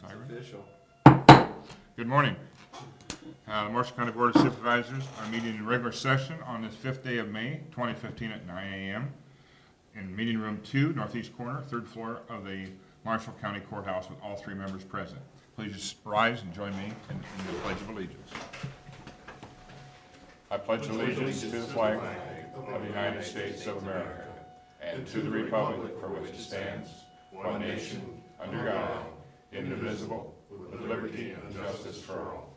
siren. Official. Good morning. The Marshall County Board of Supervisors are meeting in regular session on this 5th day of May, 2015 at 9 a.m. in Meeting Room 2, northeast corner, 3rd floor of the Marshall County Courthouse with all 3 members present. Please just rise and join me in the Pledge of Allegiance. I pledge allegiance to the flag of the United States of America and to the republic for which it stands, one nation, under God, indivisible, with liberty and justice for all.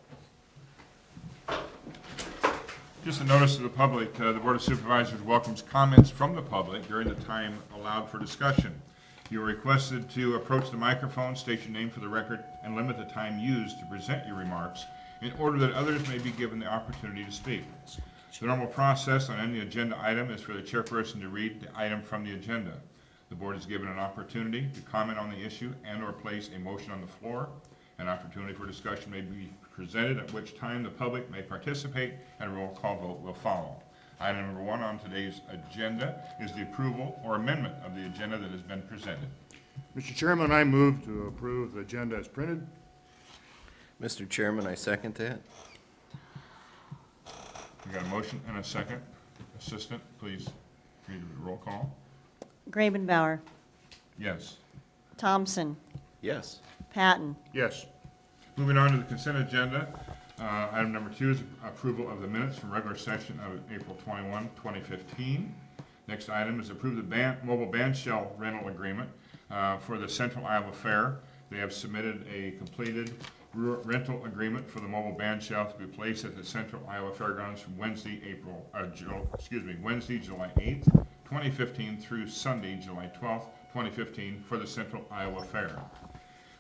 Just a notice to the public, the Board of Supervisors welcomes comments from the public during the time allowed for discussion. You are requested to approach the microphone, state your name for the record, and limit the time used to present your remarks in order that others may be given the opportunity to speak. The normal process on any agenda item is for the chairperson to read the item from the agenda. The board is given an opportunity to comment on the issue and or place a motion on the floor. An opportunity for discussion may be presented, at which time the public may participate and a roll call vote will follow. Item number 1 on today's agenda is the approval or amendment of the agenda that has been presented. Mr. Chairman, I move to approve the agenda as printed. Mr. Chairman, I second that. We got a motion and a second. Assistant, please read the roll call. Grabenbauer, Yes. Thompson, Yes. Patton, Yes. Moving on to the consent agenda, item number 2 is approval of the minutes from regular session of April 21, 2015. Next item is approve the mobile band shell rental agreement for the Central Iowa Fair. They have submitted a completed rental agreement for the mobile band shell to be placed at the Central Iowa Fairgrounds from Wednesday, July 8th, 2015 through Sunday, July 12th, 2015 for the Central Iowa Fair.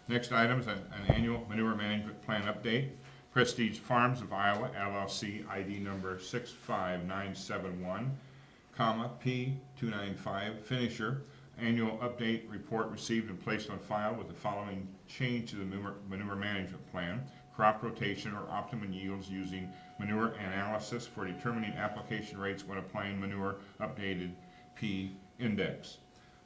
Next item is an annual manure management plan update. Prestige Farms of Iowa, LLC, ID number 65971, P295, finisher. Annual update report received and placed on file with the following change to the manure management plan: crop rotation or optimum yields using manure analysis for determining application rates when applying manure, updated P index.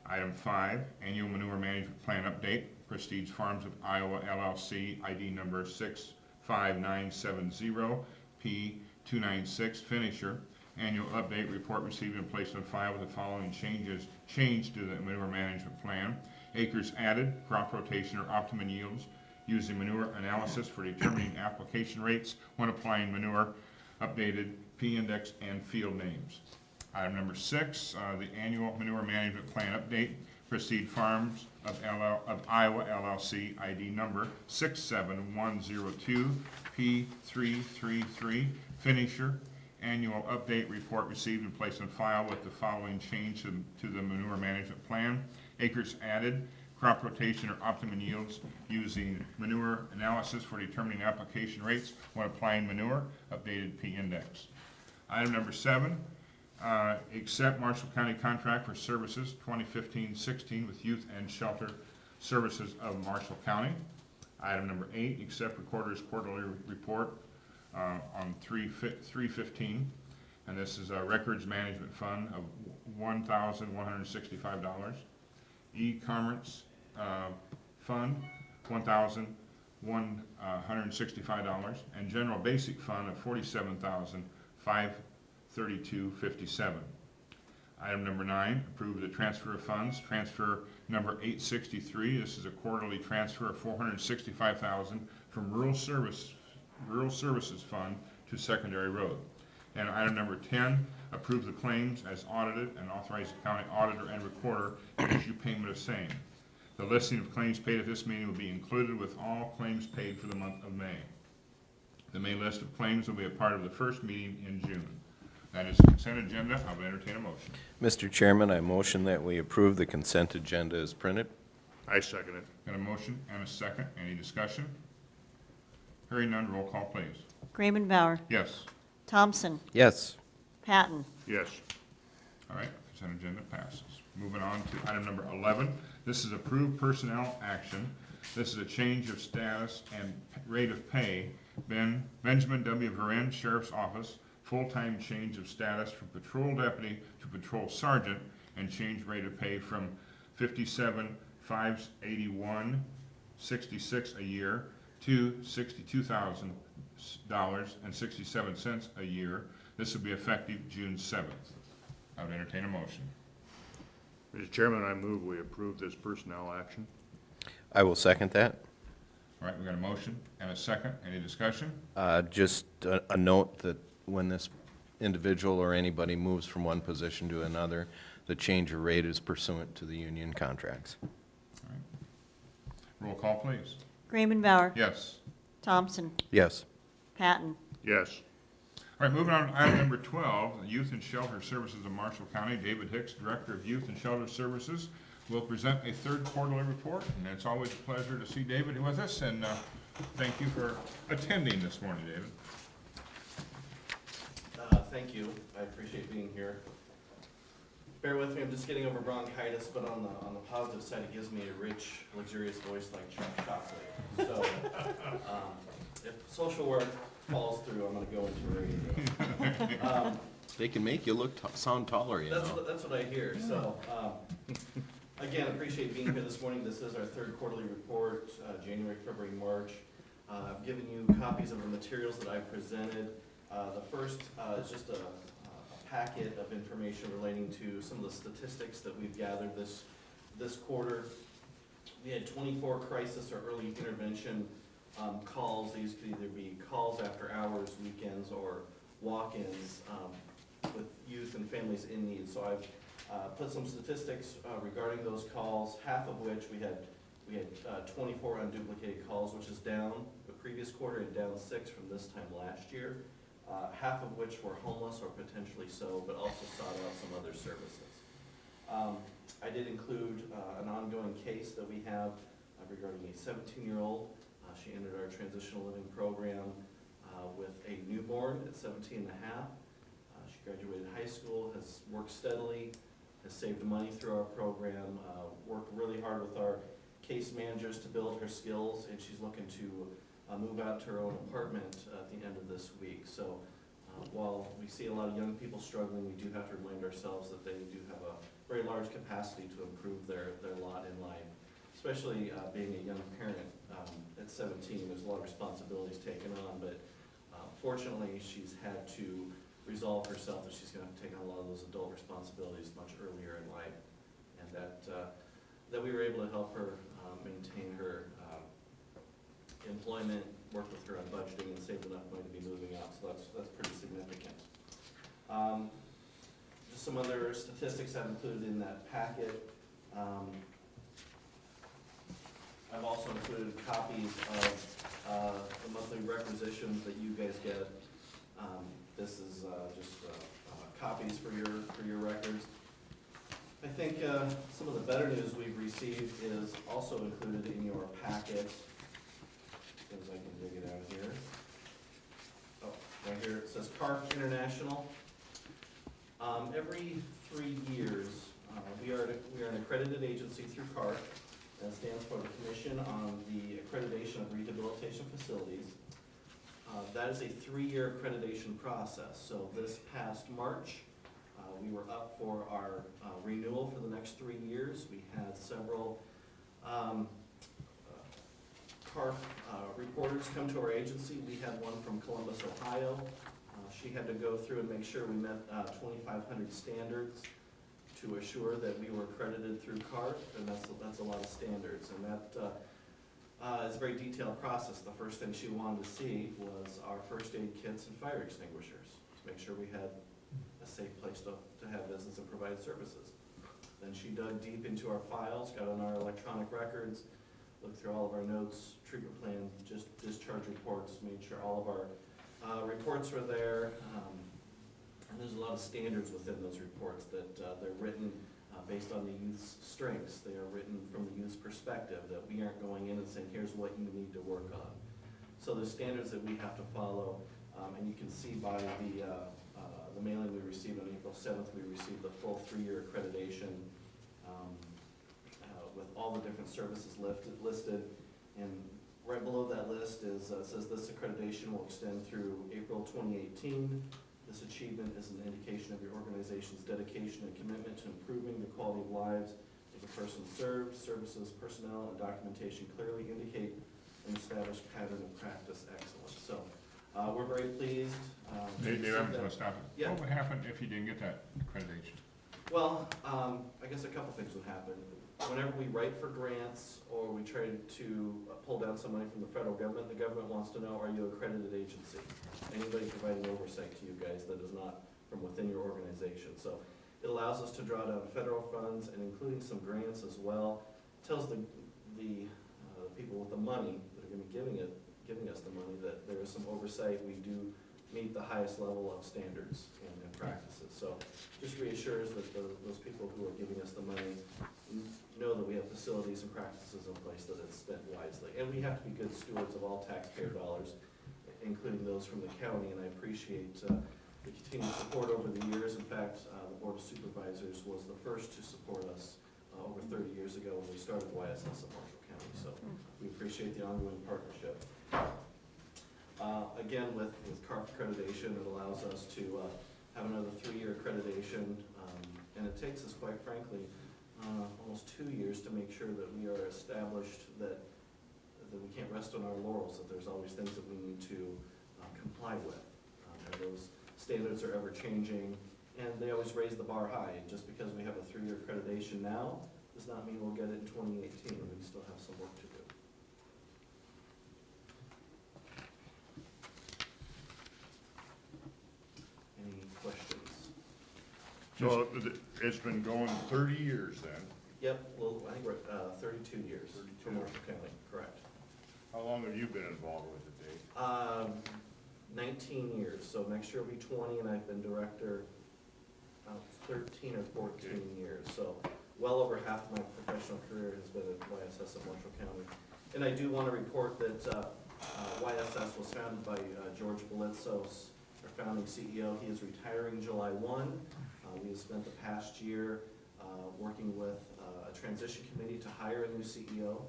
Item 5, annual manure management plan update. Prestige Farms of Iowa, LLC, ID number 65970, P296, finisher. Annual update report received and placed on file with the following change to the manure management plan: acres added, crop rotation or optimum yields using manure analysis for determining application rates when applying manure, updated P index and field names. Item number 6, the annual manure management plan update. Prestige Farms of Iowa, LLC, ID number 67102, P333, finisher. Annual update report received and placed on file with the following change to the manure management plan: acres added, crop rotation or optimum yields using manure analysis for determining application rates when applying manure, updated P index. Item number 7, accept Marshall County contract for services 2015-16 with Youth and Shelter Services of Marshall County. Item number 8, accept Recorder's quarterly report on 3/15, and this is a records management fund of $1,165, e-commerce fund $1,165, and general basic fund of $47,532.57. Item number 9, approve the transfer of funds. Transfer number 863. This is a quarterly transfer of $465,000 from Rural Services Fund to Secondary Road. And item number 10, approve the claims as audited and authorize the county auditor and recorder to issue payment of same. The listing of claims paid at this meeting will be included with all claims paid for the month of May. The May list of claims will be a part of the first meeting in June. That is the consent agenda. I will entertain a motion. Mr. Chairman, I motion that we approve the consent agenda as printed. I second it. Got a motion and a second. Any discussion? Hearing none, roll call please. Grabenbauer, Yes. Thompson, Yes. Patton, Yes. All right, consent agenda passes. Moving on to item number 11. This is approved personnel action. This is a change of status and rate of pay. Benjamin W. Varin, Sheriff's Office, full-time change of status from patrol deputy to patrol sergeant, and change rate of pay from $57,581 $62,066 a year to $62,000.67 a year. This will be effective June 7th. I would entertain a motion. Mr. Chairman, I move we approve this personnel action. I will second that. All right, we got a motion and a second. Any discussion? Just a note that when this individual or anybody moves from one position to another, the change of rate is pursuant to the union contracts. All right. Roll call, please. Raymond Bauer. Yes. Thompson. Yes. Patton. Yes. All right, moving on to item number 12, Youth and Shelter Services of Marshall County. David Hicks, Director of Youth and Shelter Services, will present a third quarterly report, and it's always a pleasure to see David with us, and thank you for attending this morning, David. Thank you. I appreciate being here. Bear with me, I'm just getting over bronchitis, but on the positive side, it gives me a rich, luxurious voice like chocolate. So, if social work falls through, I'm going to go into radio. They can make you look sound taller, you know. That's what I hear. So, again, appreciate being here this morning. This is our third quarterly report, January, February, March. I've given you copies of the materials that I presented. The first is just a packet of information relating to some of the statistics that we've gathered this quarter. We had 24 crisis or early intervention calls. These could either be calls after hours, weekends, or walk-ins with youth and families in need. So I've put some statistics regarding those calls, half of which we had 24 unduplicated calls, which is down the previous quarter and down 6 from this time last year. Half of which were homeless or potentially so, but also sought out some other services. I did include an ongoing case that we have regarding a 17-year-old. She entered our transitional living program with a newborn at 17 and a half. She graduated high school, has worked steadily, has saved money through our program, worked really hard with our case managers to build her skills, and she's looking to move out to her own apartment at the end of this week. So while we see a lot of young people struggling, we do have to remind ourselves that they do have a very large capacity to improve their lot in life, especially being a young parent at 17. There's a lot of responsibilities taken on, but fortunately she's had to resolve herself that she's going to take on a lot of those adult responsibilities much earlier in life, and that we were able to help her maintain her employment, work with her on budgeting, and save enough money to be moving out. So that's pretty significant. Just some other statistics I've included in that packet. I've also included copies of the monthly requisitions that you guys get. This is just copies for your records. I think some of the better news we've received is also included in your packet. As I can dig it out here. Oh, right here it says CARP International. Every 3 years, we are an accredited agency through CARP. That stands for the Commission on the Accreditation of Rehabilitation Facilities. That is a 3-year accreditation process. So this past March, we were up for our renewal for the next 3 years. We had several CARP reporters come to our agency. We had one from Columbus, Ohio. She had to go through and make sure we met 2,500 standards to assure that we were accredited through CARP, and that's a lot of standards. And that is a very detailed process. The first thing she wanted to see was our first aid kits and fire extinguishers to make sure we had a safe place to have business and provide services. Then she dug deep into our files, got on our electronic records, looked through all of our notes, treatment plans, just discharge reports, made sure all of our reports were there. And there's a lot of standards within those reports that they're written based on the youth's strengths. They are written from the youth's perspective, that we aren't going in and saying, here's what you need to work on. So there's standards that we have to follow, and you can see by the mailing we received on April 7th, we received the full 3-year accreditation with all the different services listed. And right below that list is says this accreditation will extend through April 2018. This achievement is an indication of your organization's dedication and commitment to improving the quality of lives as a person served, services, personnel, and documentation clearly indicate an established pattern of practice excellence. So, we're very pleased. to Dave, see I'm that- gonna stop it. Yeah. What would happen if you didn't get that accreditation? Well, I guess a couple things would happen. Whenever we write for grants or we try to pull down some money from the federal government, the government wants to know, are you an accredited agency? Anybody providing oversight to you guys that is not from within your organization. So it allows us to draw down federal funds and including some grants as well. Tells the people with the money that are gonna be giving us the money that there is some oversight. We do meet the highest level of standards and practices. So just reassures that those people who are giving us the money know that we have facilities and practices in place that it's spent wisely. And we have to be good stewards of all taxpayer dollars, including those from the county, and I appreciate the continued support over the years. In fact, the Board of Supervisors was the first to support us over 30 years ago when we started YSS in Marshall County. So we appreciate the ongoing partnership. Again, with CARF accreditation, it allows us to have another 3-year accreditation, and it takes us, quite frankly, almost 2 years to make sure that we are established that we can't rest on our laurels, that there's always things that we need to comply with. And those standards are ever changing, and they always raise the bar high. Just because we have a 3-year accreditation now does not mean we'll get it in 2018. We still have some work to do. Any questions? So it's been going 30 years then. Yep, well, I think we're at 32 years for Marshall County, correct. How long have you been involved with it, Dave? 19 years, so next year will be 20, and I've been director 13 or 14 years. So well over half of my professional career has been at YSS of Marshall County. And I do want to report that YSS was founded by George Belitzos, our founding CEO. He is retiring July 1. We have spent the past year working with a transition committee to hire a new CEO,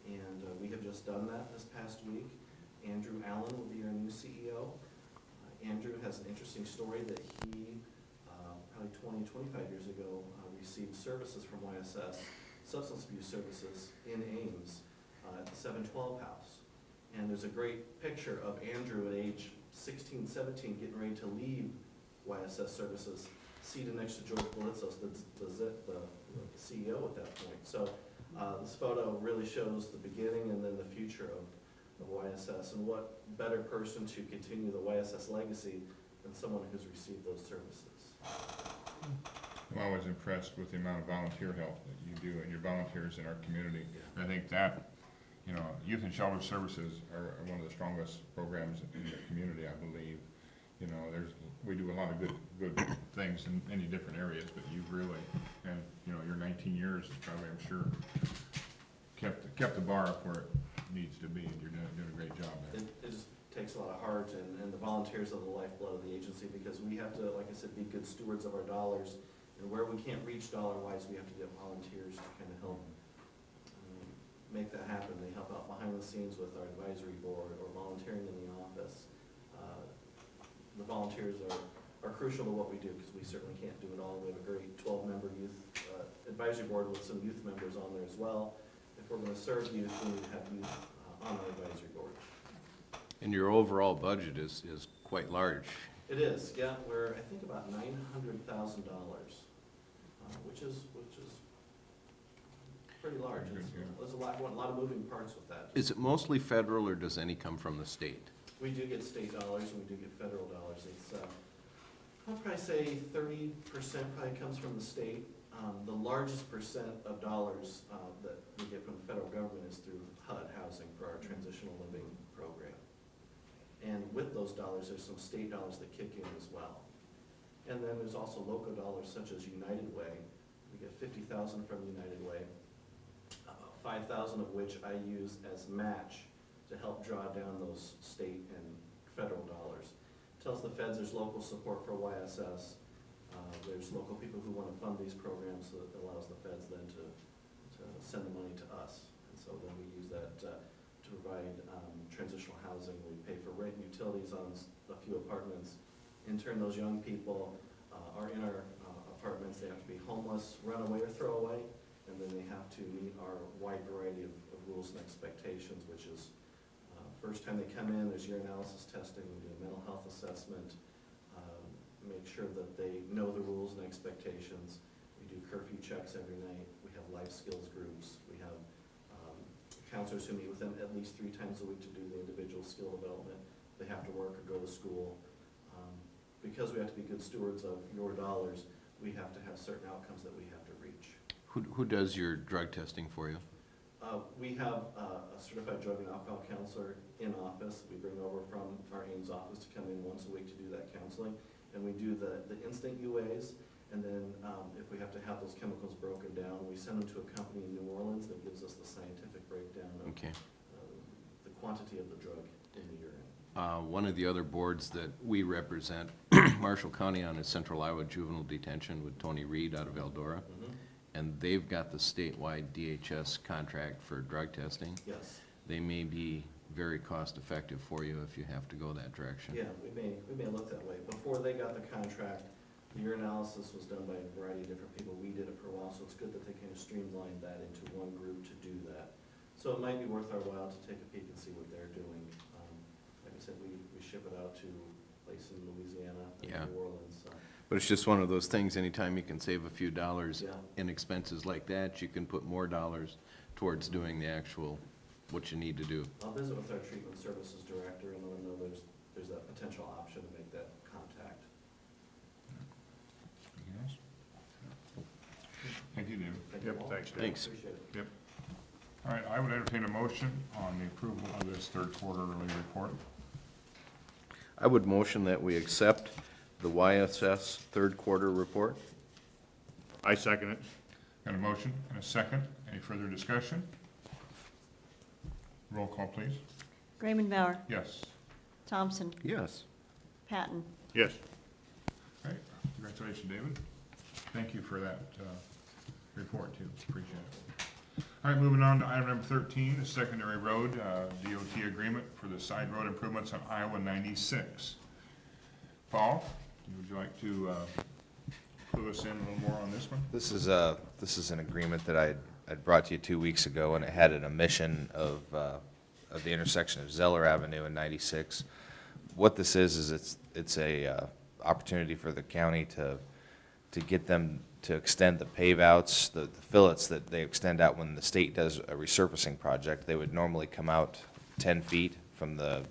and we have just done that this past week. Andrew Allen will be our new CEO. Andrew has an interesting story that he, probably 25 years ago, received services from YSS, substance abuse services in Ames at the 712 house. And there's a great picture of Andrew at age 16, 17, getting ready to leave YSS services, seated next to George Belitzos, the CEO at that point. So this photo really shows the beginning and then the future of YSS, and what better person to continue the YSS legacy than someone who's received those services. I'm always impressed with the amount of volunteer help that you do and your volunteers in our community. I think that, you know, Youth and Shelter Services are one of the strongest programs in the community, I believe. You know, we do a lot of good things in many different areas, but you've really, and you know, your 19 years is probably, I'm sure, kept the bar up where it needs to be, and you're doing a great job there. It just takes a lot of heart, and the volunteers are the lifeblood of the agency, because we have to, like I said, be good stewards of our dollars, and where we can't reach dollar-wise, we have to get volunteers to kind of help make that happen. They help out behind the scenes with our advisory board or volunteering in the office. The volunteers are crucial to what we do, because we certainly can't do it all. We have a great 12-member youth advisory board with some youth members on there as well. If we're going to serve youth, we need to have youth on our advisory board. And your overall budget is quite large. It is, yeah. We're, I think, about $900,000, which is pretty large. There's a lot of moving parts with that. Is it mostly federal, or does any come from the state? We do get state dollars and we do get federal dollars. It's, I'd probably say 30% probably comes from the state. The largest percent of dollars that we get from the federal government is through HUD housing for our transitional living program. And with those dollars, there's some state dollars that kick in as well. And then there's also local dollars such as United Way. We get $50,000 from United Way, 5,000 of which I use as match to help draw down those state and federal dollars. Tells the feds there's local support for YSS. There's local people who want to fund these programs, so that allows the feds then to send the money to us. And so then we use that to provide transitional housing. We pay for rent and utilities on a few apartments. In turn, those young people are in our apartments. They have to be homeless, run away, or throw away. and then they have to meet our wide variety of rules and expectations, which is first time they come in, there's urinalysis testing, we do a mental health assessment, make sure that they know the rules and expectations. We do curfew checks every night. We have life skills groups. We have counselors who meet with them at least 3 times a week to do the individual skill development. They have to work or go to school. Because we have to be good stewards of your dollars, we have to have certain outcomes that we have to reach. Who does your drug testing for you? We have a certified drug and alcohol counselor in office. We bring over from our Ames office to come in once a week to do that counseling. And we do the instant UAs, and then if we have to have those chemicals broken down, we send them to a company in New Orleans that gives us the scientific breakdown of the quantity of the drug in the urine. One of the other boards that we represent, Marshall County on is Central Iowa Juvenile Detention with Tony Reed out of Eldora. And they've got the statewide DHS contract for drug testing. Yes. They may be very cost effective for you if you have to go that direction. Yeah, we may look that way. Before they got the contract, the urinalysis was done by a variety of different people. We did it for a while, so it's good that they kind of streamlined that into one group to do that. So it might be worth our while to take a peek and see what they're doing. Like I said, we ship it out to places in Louisiana and New Orleans. So. But it's just one of those things, anytime you can save a few dollars Yeah. in expenses like that, you can put more dollars towards doing the actual, what you need to do. I'll visit with our treatment services director and let him know there's that potential option to make that contact. Anything else? Thank you, David. Thank you Yep, all. thanks, Dave. Thanks. Appreciate it. Yep. All right, I would entertain a motion on the approval of this third quarterly report. I would motion that we accept the YSS third quarter report. I second it. Got a motion and a second. Any further discussion? Roll call, please. Grayman Bauer, Yes. Thompson, Yes. Patton. Yes. All right, congratulations, David. Thank you for that report, too. Appreciate it. All right, moving on to item number 13, the secondary road DOT agreement for the side road improvements on Iowa 96. Paul, would you like to clue us in a little more on this one? This is an agreement that I'd brought to you 2 weeks ago, and it had an omission of the intersection of Zeller Avenue and 96. What this is it's a opportunity for the county to get them to extend the pave outs, the fillets that they extend out when the state does a resurfacing project. They would normally come out 10 feet from the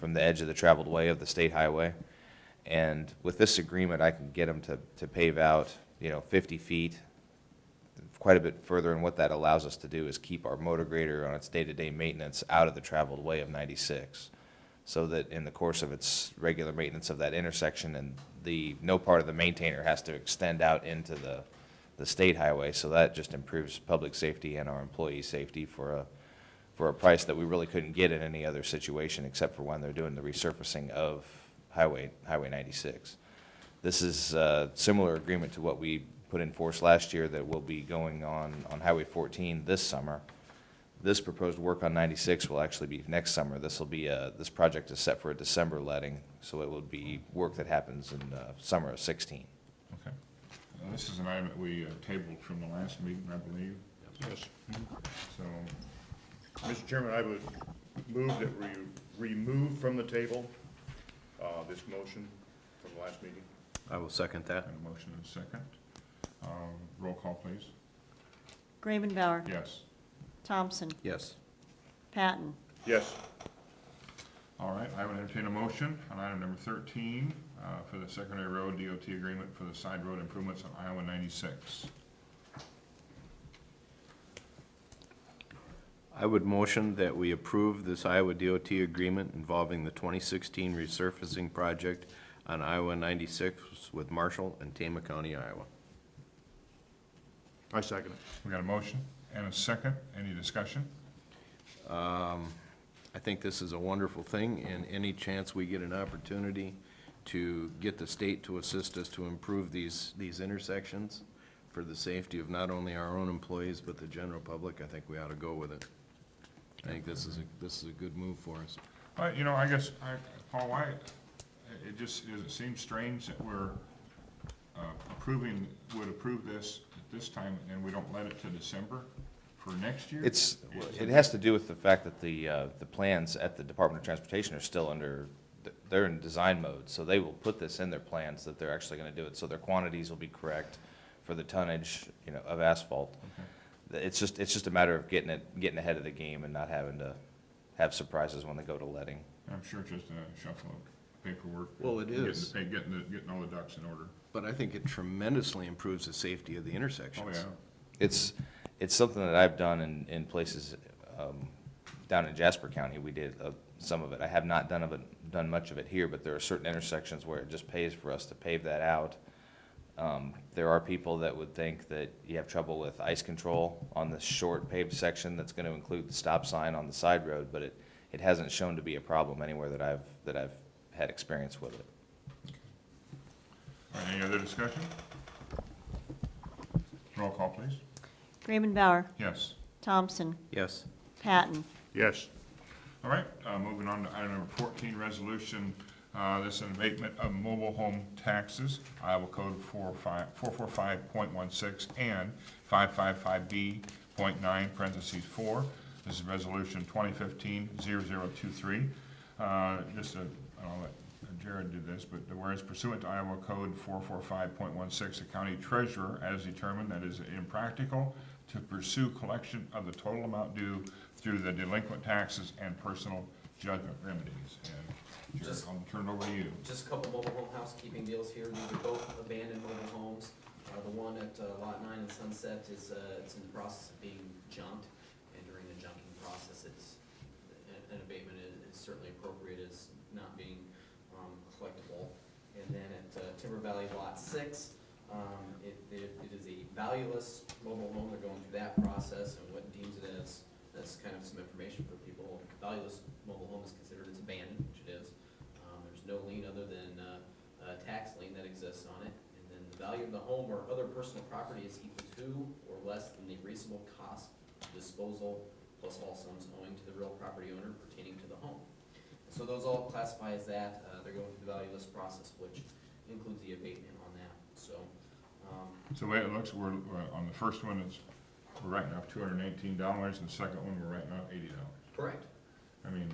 edge of the traveled way of the state highway. And with this agreement, I can get them to pave out, 50 feet, quite a bit further. And what that allows us to do is keep our motor grader on its day-to-day maintenance out of the traveled way of 96. So that in the course of its regular maintenance of that intersection, and no part of the maintainer has to extend out into the state highway. So that just improves public safety and our employee safety for a price that we really couldn't get in any other situation except for when they're doing the resurfacing of Highway 96. This is a similar agreement to what we put in force last year that will be going on Highway 14 this summer. This proposed work on 96 will actually be next summer. This project is set for a December letting, so it will be work that happens in summer of 16. Okay. This is an item that we tabled from the last meeting, I believe. Yes. So, Mr. Chairman, I would move that we remove from the table this motion from the last meeting. I will second that. got a motion and a second. Roll call, please. Grayman Bauer, Yes. Thompson, Yes. Patton. Yes. All right, I would entertain a motion on item number 13 for the secondary road DOT agreement for the side road improvements on Iowa 96. I would motion that we approve this Iowa DOT agreement involving the 2016 resurfacing project on Iowa 96 with Marshall and Tama County, Iowa. I second it. We got a motion and a second. Any discussion? I think this is a wonderful thing, and any chance we get an opportunity to get the state to assist us to improve these intersections for the safety of not only our own employees but the general public, I think we ought to go with it. I think this is a good move for us. I guess, Paul, it seems strange that we're would approve this this time and we don't let it to December for next year? It has to do with the fact that the plans at the Department of Transportation are still they're in design mode, so they will put this in their plans that they're actually gonna do it, so their quantities will be correct for the tonnage, of asphalt. Okay. It's just a matter of getting ahead of the game and not having to have surprises when they go to letting. I'm sure it's just a shuffle of paperwork. Well, it is. Getting all the ducks in order. But I think it tremendously improves the safety of the intersections. Oh, yeah. It's something that I've done in places, down in Jasper County. We did some of it. I have not done much of it here, but there are certain intersections where it just pays for us to pave that out. There are people that would think that you have trouble with ice control on the short paved section that's gonna include the stop sign on the side road, but it hasn't shown to be a problem anywhere that I've had experience with it. All right, any other discussion? Roll call, please. Gravenbauer, Yes. Thompson, Yes. Patton, Yes. All right, moving on to item number 14, resolution, this is an abatement of mobile home taxes, Iowa Code 445.16 and 555B.9, parentheses 4. This is resolution 2015-0023. I'll let Jared do this, but whereas pursuant to Iowa Code 445.16, the county treasurer has determined that it is impractical to pursue collection of the total amount due through the delinquent taxes and personal judgment remedies. And Jared, I'll turn it over to you. Just a couple mobile home housekeeping deals here. These are both abandoned mobile homes. The one at Lot 9 in Sunset it's in the process of being junked, and during the junking process, an abatement is certainly appropriate as not being collectible. And then at Timber Valley Lot 6, it is a valueless mobile home. They're going through that process, and what deems it as, that's kind of some information for people. Valueless mobile home is considered it's abandoned, which it is. There's no lien other than a tax lien that exists on it. And then the value of the home or other personal property is equal to or less than the reasonable cost of disposal plus all sums owing to the real property owner pertaining to the home. So those all classify as that. They're going through the valueless process, which includes the abatement on that. So So the way it looks, we're on the first one, we're writing off $218, and the second one, we're writing off $80. correct. I mean,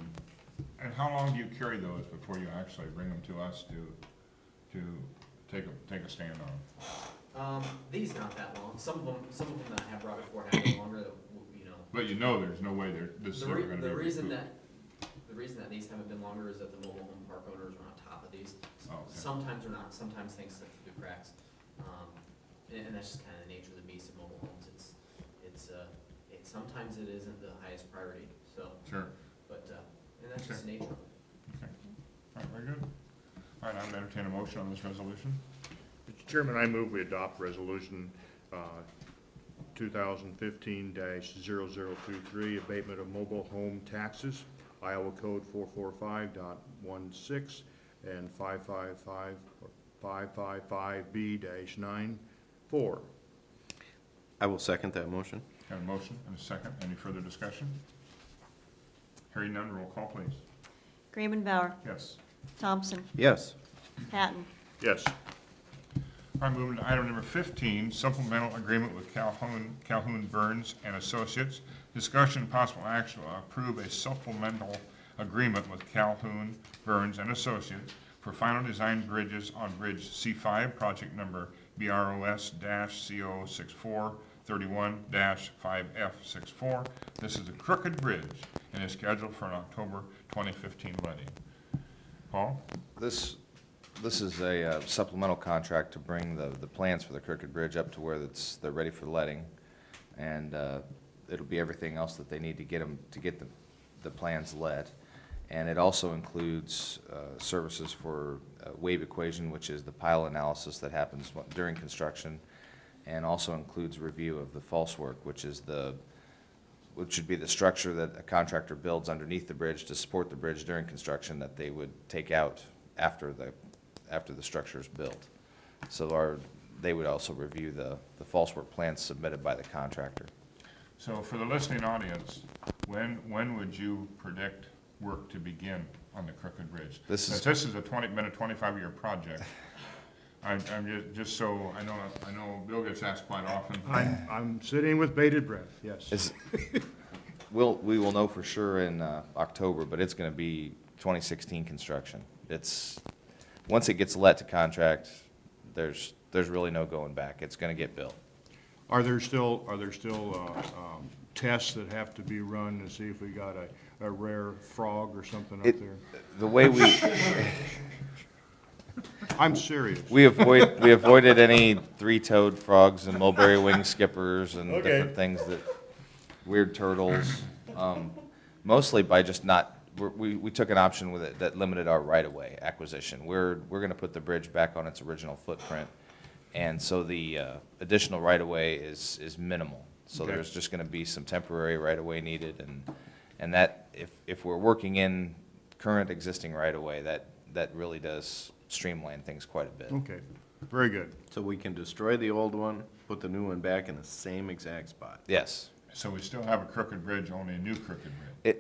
and how long do you carry those before you actually bring them to us to take a stand on? These not that long. Some of them that I have brought before have been longer. But there's no way this is ever going to be The reason recouped. that these haven't been longer is that the mobile home park owners are on top of these. Oh, okay. Sometimes they're not. Sometimes things slip through the cracks, and that's just kind of the nature of the beast of mobile homes. Sometimes it isn't the highest priority. So Sure. but and that's just the nature of it. Okay. All right, very good. All right, I would entertain a motion on this resolution. Mr. Chairman, I move we adopt resolution 2015-0023, abatement of mobile home taxes, Iowa Code 445.16 and 555B-9, 4. I will second that motion. Got a motion and a second. Any further discussion? Hearing none, roll call, please. Gravenbauer, Yes. Thompson, Yes. Patton, Yes. All right, moving to item number 15, supplemental agreement with Calhoun Burns and Associates. Discussion and possible action to approve a supplemental agreement with Calhoun Burns and Associates for final design bridges on Bridge C5, project number BROS-CO6431-5F64. This is a crooked bridge and is scheduled for an October 2015 letting. Paul? This is a supplemental contract to bring the plans for the Crooked Bridge up to where they're ready for letting, and it'll be everything else that they need to get the plans let. And it also includes services for wave equation, which is the pile analysis that happens during construction, and also includes review of the false work, which should be the structure that a contractor builds underneath the bridge to support the bridge during construction that they would take out after the structure is built. So they would also review the false work plans submitted by the contractor. So for the listening audience, when would you predict work to begin on the Crooked Bridge? This is a been a 25-year project. just so, I know Bill gets asked quite often. I'm sitting with bated breath, yes. We will know for sure in October, but it's going to be 2016 construction. Once it gets let to contract, there's really no going back. It's going to get built. Are there still tests that have to be run to see if we got a rare frog or something up there? The way we I'm serious. we avoided any three-toed frogs and mulberry wing skippers and Okay. different things that weird turtles. Mostly by just not. We took an option with it that limited our right-of-way acquisition. We're going to put the bridge back on its original footprint, and so the additional right-of-way is minimal. So Okay. there's just going to be some temporary right-of-way needed, and that if we're working in current existing right-of-way, that really does streamline things quite a bit. Okay, very good. So we can destroy the old one, put the new one back in the same exact spot. Yes. So we still have a crooked bridge, only a new crooked bridge.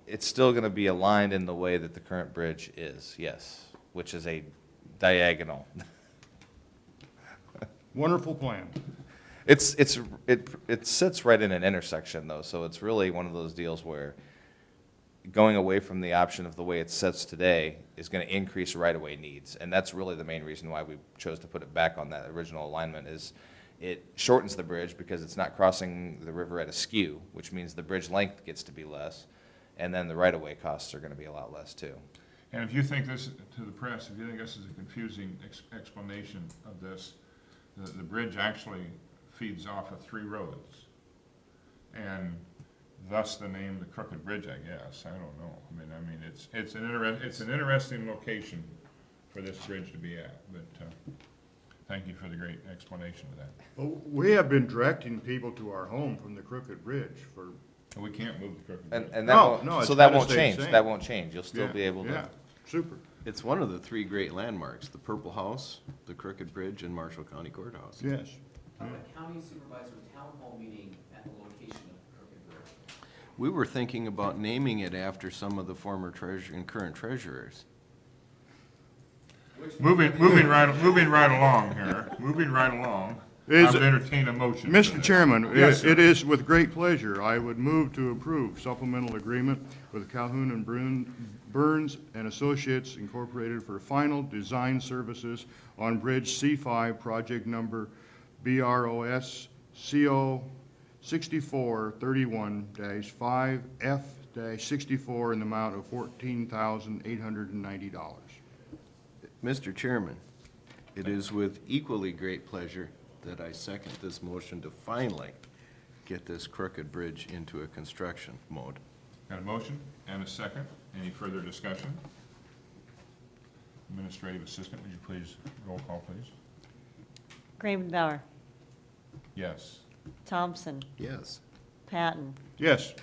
It's still going to be aligned in the way that the current bridge is, yes, which is a diagonal. Wonderful plan. It sits right in an intersection though, so it's really one of those deals where going away from the option of the way it sits today is going to increase right-of-way needs, and that's really the main reason why we chose to put it back on that original alignment. Is it shortens the bridge because it's not crossing the river at a skew, which means the bridge length gets to be less, and then the right-of-way costs are going to be a lot less too. And if you think this, to the press, if you think this is a confusing explanation of this, the bridge actually feeds off of 3 roads. And thus the name, the Crooked Bridge, I guess. I don't know. I mean, it's an interesting location for this bridge to be at. But thank you for the great explanation of that. Well, we have been directing people to our home from the Crooked Bridge for. We can't move the Crooked Bridge. And No, that it's so that gotta won't stay the change. same. That won't change. You'll still Yeah, be able to. Yeah, super. It's one of the 3 great landmarks, the Purple House, the Crooked Bridge, and Marshall County Courthouse. Yes. A county supervisor town hall meeting at the location of the Crooked Bridge. We were thinking about naming it after some of the former treasurer and current treasurers. Moving right along here. Moving right along. I would entertain a motion. Mr. Chairman, Yes, sir. it is with great pleasure I would move to approve supplemental agreement with Calhoun and Burns and Associates Incorporated for final design services on Bridge C5, project number BROS CO 6431-5F-64 in the amount of $14,890. Mr. Chairman, it is with equally great pleasure that I second this motion to finally get this Crooked Bridge into a construction mode. Got a motion and a second. Any further discussion? Administrative Assistant, would you please roll call, please? Gravenbauer, Yes. Thompson, Yes. Patton, Yes.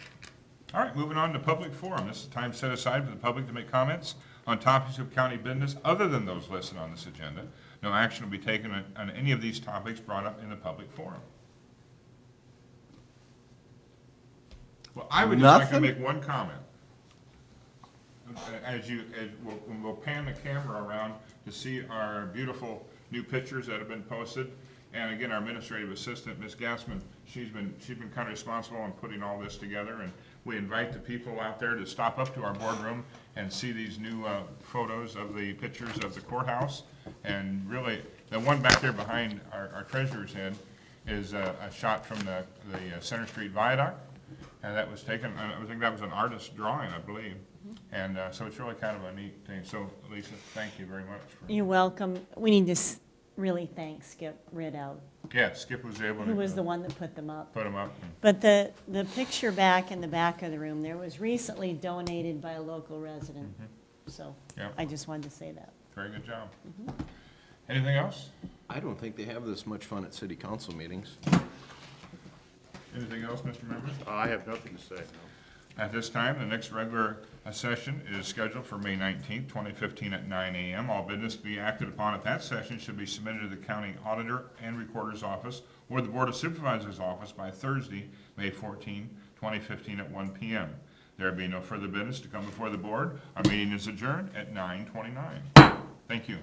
All right, moving on to public forum. This is time set aside for the public to make comments on topics of county business other than those listed on this agenda. No action will be taken on any of these topics brought up in the public forum. Well, I would just like to Nothing? make one comment. We'll pan the camera around to see our beautiful new pictures that have been posted. And again, our administrative assistant, Ms. Gassman, she's been kind of responsible in putting all this together. And we invite the people out there to stop up to our boardroom and see these new photos of the pictures of the courthouse. And really, the one back there behind our treasurer's head is a shot from the Center Street Viaduct. And that was taken, I think that was an artist's drawing, I believe. And so it's really kind of a neat thing. So, Lisa, thank you very much. you're welcome. We need to really thank Skip Ridout, Yeah, Skip was able to. who was the one that put them up. Put them up. But the picture back in the back of the room there was recently donated by a local resident. So Yeah. I just wanted to say that. Very good job. Anything else? I don't think they have this much fun at city council meetings. Anything else, Mr. Member? I have nothing to say, no. At this time, the next regular session is scheduled for May 19th, 2015 at 9 a.m. All business to be acted upon at that session should be submitted to the county auditor and recorder's office or the Board of Supervisors office by Thursday, May 14, 2015 at 1 p.m. There be no further business to come before the board. Our meeting is adjourned at 9:29. Thank you.